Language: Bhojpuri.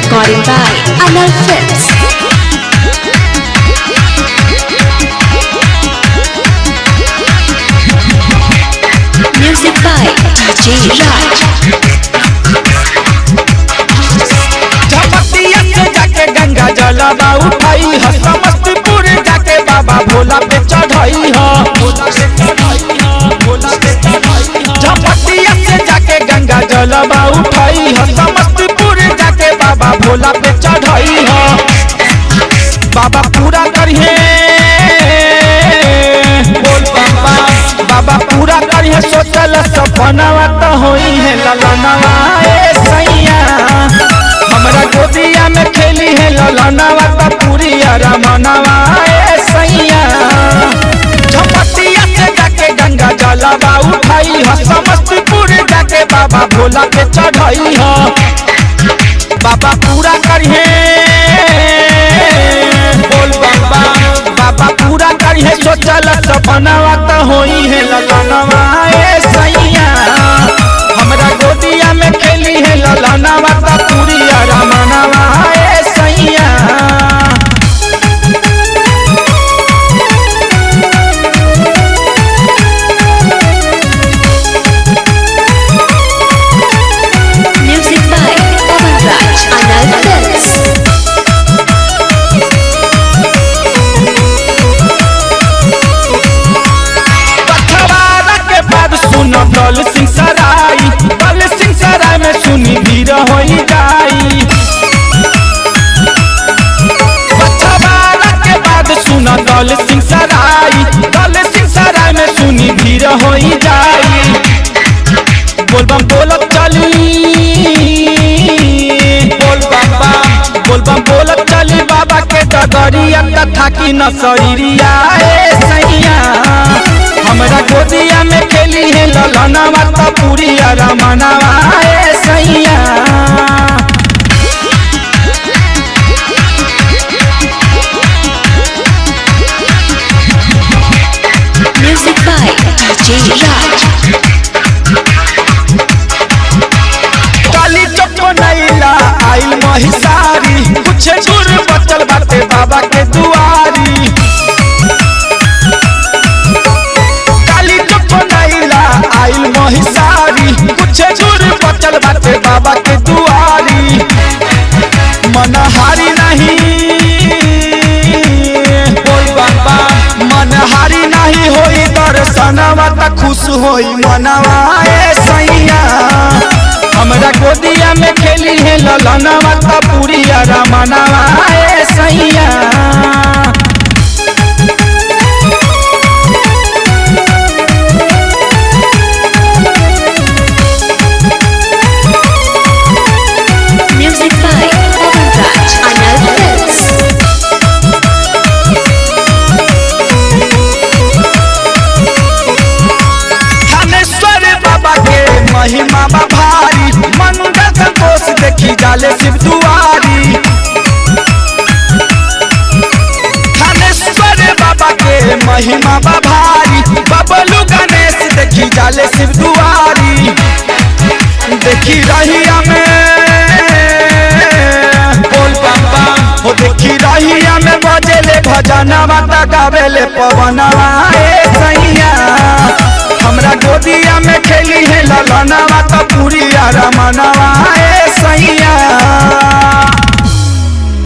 Recording by Anal Films. Music by DJ Raj. झपटिया से जाके गंगा जलवा उठाई ह समस्तीपुर जाके बाबा भोला पे चढ़ाई ह झपटिया से जाके गंगा जलवा उठाई ह समस्तीपुर जाके बाबा भोला पे चढ़ाई ह बाबा पूरा करिए बोल बाबा बाबा पूरा करिए सोचल सपनावा तो होई है ललनवा ए सैया हमरा गोदिया में खेली है ललनवा तो पूरी रमनवा ए सैया झपटिया से जाके गंगा जलवा उठाई ह समस्तीपुर जाके बाबा भोला पे चढ़ाई ह बाबा पूरा करिए बोल बाबा बाबा पूरा करिए सोचल सपनावा तो होई है ललनवा ए सैया हमरा गोदिया में खेली है ललनवा तो पूरी रमनवा ए सैया Music by Pawan Raj. Anal Films. पथवारा के बाद सुन दल सिंह सराय में सुनी भीड़ होई जाई पथवारा के बाद सुन दल सिंह सराय में सुनी भीड़ होई जाई बोलबम बोलत चली बोलबम बोलत चली बाबा के डगरिया तथा की नसरिया ए सैया हमरा गोदिया में खेली है ललनवा तो पूरी रमनवा ए सैया Music by DJ Raj. काली चौक नैला आइल महिसारी कुछ दूर बचल बाटे बाबा के दुआरी काली चौक नैला आइल महिसारी कुछ दूर बचल बाटे बाबा के दुआरी मनहारी नहीं बोल बाबा मनहारी नहीं होई दर्शनवा त खुश होई मनवा ए सैया हमरा गोदिया में खेली है ललनवा तो पूरी रमनवा ए सैया Music by Pawan Raj. Anal Films. Thaneshwar बाबा के महिमा बा भारी मंगल संतोष देखी जाले शिव दुआरी थानेश्वर बाबा के महिमा बा भारी बबलू गणेश देखी जाले शिव दुआरी देखी रहिया में बोल बाबा हो देखी रहिया में बजेले भजनवा त गावेले पवनवा ए सैया हमरा गोदिया में खेली है ललनवा